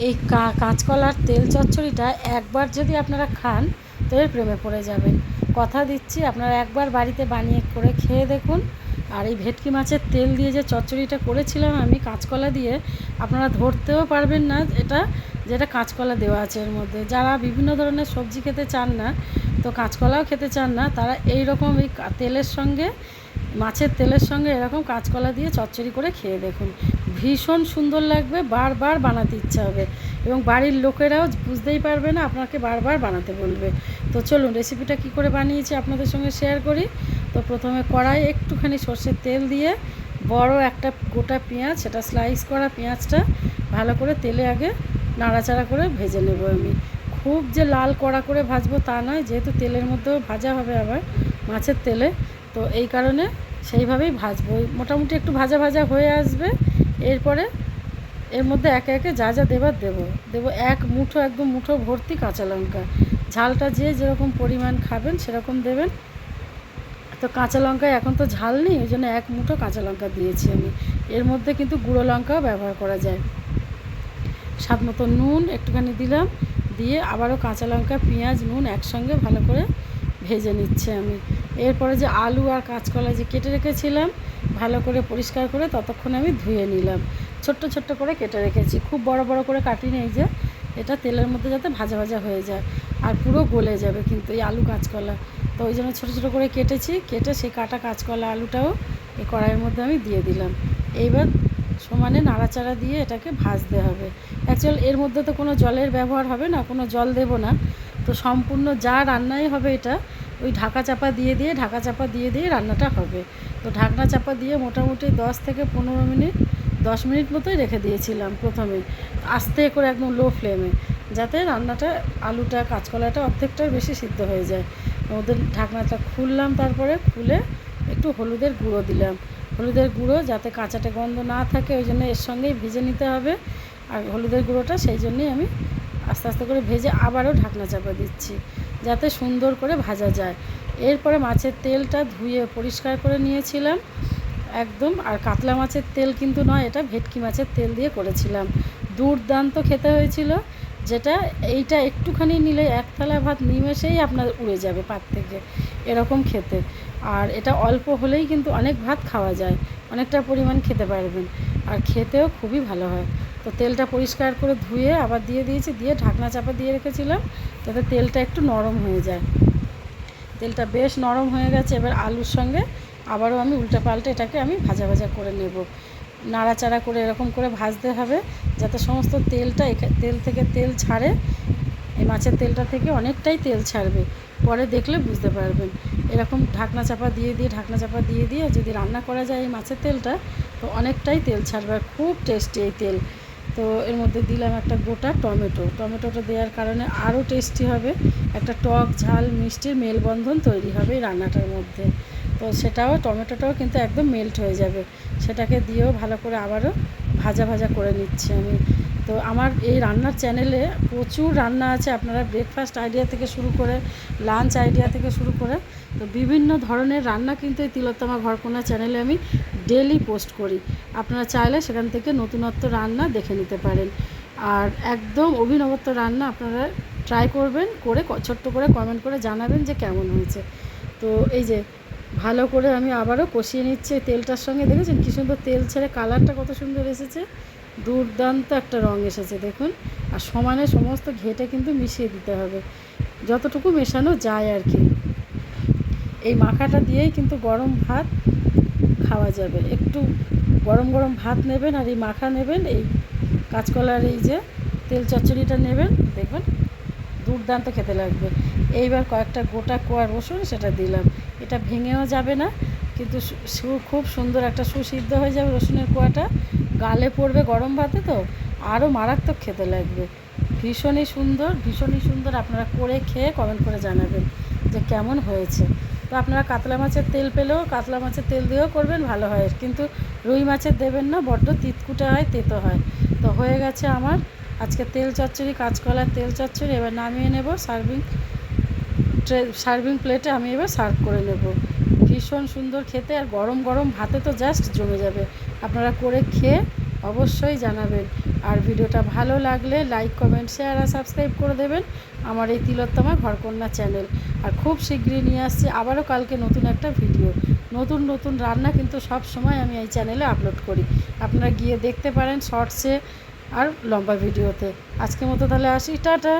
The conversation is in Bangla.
এই কাঁচকলার তেল চচ্চড়িটা একবার যদি আপনারা খান তো এর প্রেমে পড়ে যাবেন। কথা দিচ্ছি, আপনারা একবার বাড়িতে বানিয়ে করে খেয়ে দেখুন। আর এই ভেটকি মাছের তেল দিয়ে যে চচ্চড়িটা করেছিলাম আমি কাঁচকলা দিয়ে, আপনারা ধরতেও পারবেন না এটা যেটা কাঁচকলা দেওয়া আছে এর মধ্যে। যারা বিভিন্ন ধরনের সবজি খেতে চান না, তো কাঁচকলাও খেতে চান না, তারা এই রকম এই তেলের সঙ্গে, মাছের তেলের সঙ্গে এরকম কাঁচকলা দিয়ে চচ্চড়ি করে খেয়ে দেখুন। ভীষণ সুন্দর লাগবে, বারবার বানাতে ইচ্ছা হবে এবং বাড়ির লোকেরাও বুঝতেই পারবে না, আপনাকে বারবার বানাতে বলবে। তো চলুন রেসিপিটা কি করে বানিয়েছি আপনাদের সঙ্গে শেয়ার করি। তো প্রথমে কড়াই একটুখানি সর্ষের তেল দিয়ে বড় একটা গোটা পেঁয়াজ, সেটা স্লাইস করা পেঁয়াজটা ভালো করে তেলে আগে নাড়াচাড়া করে ভেজে নেব আমি। খুব যে লাল কড়া করে ভাজবো তা নয়, যেহেতু তেলের মধ্যেও ভাজা হবে আবার মাছের তেলে, তো এই কারণে সেইভাবেই ভাজবো। মোটামুটি একটু ভাজা ভাজা হয়ে আসবে, এরপরে এর মধ্যে একে একে যা যা দেবার দেবো এক মুঠো, একদম মুঠো ভর্তি কাঁচা লঙ্কা। ঝালটা যে যেরকম পরিমাণ খাবেন সেরকম দেবেন। তো কাঁচা লঙ্কায় এখন তো ঝাল নেই, ওই জন্য এক মুঠো কাঁচা লঙ্কা দিয়েছি আমি। এর মধ্যে কিন্তু গুঁড়ো লঙ্কাও ব্যবহার করা যায়। স্বাদ মতো নুন একটুখানি দিলাম, দিয়ে আবারও কাঁচা লঙ্কা, পেঁয়াজ, নুন একসঙ্গে ভালো করে ভেজে নিচ্ছি আমি। এরপরে যে আলু আর কাঁচকলা যে কেটে রেখেছিলাম ভালো করে পরিষ্কার করে, ততক্ষণ আমি ধুয়ে নিলাম। ছোট্ট ছোট্ট করে কেটে রেখেছি, খুব বড় বড় করে কাটিনি, এই যে এটা তেলের মধ্যে যাতে ভাজা ভাজা হয়ে যায় আর পুরো গলে যাবে কিন্তু এই আলু কাঁচকলা। তো ওই জন্য ছোটো ছোটো করে কেটেছি, কেটে সেই কাটা কাঁচকলা আলুটাও এই কড়াইয়ের মধ্যে আমি দিয়ে দিলাম। এইবার সমানে নাড়াচাড়া দিয়ে এটাকে ভাজতে হবে। অ্যাকচুয়াল এর মধ্যে তো কোনো জলের ব্যবহার হবে না, কোনো জল দেব না। তো সম্পূর্ণ যা রান্নাই হবে এটা ওই ঢাকা চাপা দিয়ে রান্নাটা হবে। তো ঢাকনা চাপা দিয়ে মোটামুটি 10 থেকে 15 মিনিট, 10 মিনিট মতোই রেখে দিয়েছিলাম প্রথমে, আস্তে করে একদম লো ফ্লেমে, যাতে রান্নাটা আলুটা কাঁচকলাটা অর্ধেকটার বেশি সিদ্ধ হয়ে যায়। ওদের ঢাকনাটা খুললাম, তারপরে খুলে একটু হলুদের গুঁড়ো দিলাম। হলুদের গুঁড়ো যাতে কাঁচাটে গন্ধ না থাকে, ওই জন্য এর সঙ্গেই ভেজে নিতে হবে। আর হলুদের গুঁড়োটা সেই জন্যই আমি আস্তে আস্তে করে ভেজে আবারও ঢাকনা চাপা দিচ্ছি, যাতে সুন্দর করে ভাজা যায়। এরপরে মাছের তেলটা ধুয়ে পরিষ্কার করে নিয়েছিলাম একদম। আর কাতলা মাছের তেল কিন্তু নয়, এটা ভেটকি মাছের তেল দিয়ে করেছিলাম। দুর্দান্ত খেতে হয়েছিল, যেটা এইটা একটুখানি নিলে এক থালা ভাত নিমেষেই আপনার উড়ে যাবে পাত থেকে, এরকম খেতে। আর এটা অল্প হলেই কিন্তু অনেক ভাত খাওয়া যায়, অনেকটা পরিমাণ খেতে পারবেন, আর খেতেও খুবই ভালো হয়। তো তেলটা পরিষ্কার করে ধুয়ে আবার দিয়ে দিয়েছি, দিয়ে ঢাকনা চাপা দিয়ে রেখেছিলাম যাতে তেলটা একটু নরম হয়ে যায়। তেলটা বেশ নরম হয়ে গেছে, এবার আলুর সঙ্গে আবারও আমি উল্টে পাল্টে এটাকে আমি ভাজা ভাজা করে নেব। নাড়াচাড়া করে এরকম করে ভাজতে হবে যাতে সমস্ত তেলটা তেল থেকে তেল ছাড়ে। এই মাছের তেলটা থেকে অনেকটাই তেল ছাড়বে, পরে দেখলে বুঝতে পারবেন। এরকম ঢাকনা চাপা দিয়ে দিয়ে যদি রান্না করা যায় এই মাছের তেলটা, তো অনেকটাই তেল ছাড়বে আর খুব টেস্টি এই তেল। তো এর মধ্যে দিলাম একটা গোটা টমেটোটা দেওয়ার কারণে আরও টেস্টি হবে, একটা টক ঝাল মিষ্টির মেলবন্ধন তৈরি হবে এই রান্নাটার মধ্যে। তো টমেটোটাও কিন্তু একদম মেল্ট হয়ে যাবে, সেটাকে দিয়েও ভালো করে আবারও ভাজা ভাজা করে নিচ্ছি আমি। তো আমার এই রান্নার চ্যানেলে প্রচুর রান্না আছে, আপনারা ব্রেকফাস্ট আইডিয়া থেকে শুরু করে লাঞ্চ আইডিয়া থেকে শুরু করে তো বিভিন্ন ধরনের রান্না কিন্তু এই তিলোত্তমা ঘরকোনা চ্যানেলে আমি ডেলি পোস্ট করি। আপনারা চাইলে সেখান থেকে নতুনত্ব রান্না দেখে নিতে পারেন। আর একদম অভিনবত্ব রান্না আপনারা ট্রাই করবেন, করে ছোট্ট করে কমেন্ট করে জানাবেন যে কেমন হয়েছে। তো এই যে ভালো করে আমি আবারও কষিয়ে নিচ্ছি তেলটার সঙ্গে। দেখেছেন কী সুন্দর তেল ছেড়ে কালারটা কত সুন্দর এসেছে, দুর্দান্ত একটা রঙ এসেছে দেখুন। আর সমানে সমস্ত ঘেটে কিন্তু মিশিয়ে দিতে হবে, যতটুকু মেশানো যায় আর কি। এই মাখাটা দিয়েই কিন্তু গরম ভাত খাওয়া যাবে। একটু গরম গরম ভাত নেবেন আর এই মাখা নেবেন, এই কাঁচকলার এই যে তেল চচ্চড়িটা নেবেন, দেখবেন দুর্দান্ত খেতে লাগবে। এইবার কয়েকটা গোটা কোয়া রসুন সেটা দিলাম, এটা ভেঙেও যাবে না, কিন্তু খুব সুন্দর একটা সুসিদ্ধ হয়ে যাবে। রসুনের কোয়াটা গালে পড়বে গরম ভাতে, তো আরও মারাত্মক খেতে লাগবে। ভীষণই সুন্দর। আপনারা করে খেয়ে কমেন্ট করে জানাবেন যে কেমন হয়েছে। তো আপনারা কাতলা মাছের তেল পেলেও কাতলা মাছের তেল দিয়েও করবেন, ভালো হয়, কিন্তু রুই মাছের দেবেন না, বড্ড তিতকুটে হয়, তেতো হয়। তো হয়ে গেছে আমার আজকে তেল চচ্চড়ি, কাঁচকলার তেল চচ্চড়ি। এবার নামিয়ে নেব সার্ভিং প্লেটে, আমি এবার সার্ভ করে নেব। ভীষণ সুন্দর খেতে, আর গরম গরম ভাতে তো জাস্ট জমে যাবে। আপনারা করে খেয়ে অবশ্যই জানাবেন। আর ভিডিওটা ভালো লাগলে লাইক, কমেন্ট, শেয়ার আর সাবস্ক্রাইব করে দেবেন আমার এই তিলোত্তমা ঘরকন্যা চ্যানেল। আর খুব শীঘ্রই নিয়ে আসছি আবারও কালকে নতুন একটা ভিডিও। নতুন নতুন রান্না কিন্তু সব সময় আমি এই চ্যানেলে আপলোড করি, আপনারা গিয়ে দেখতে পারেন শর্টসে আর লম্বা ভিডিওতে। আজকের মতো তাহলে আসি, টাটা।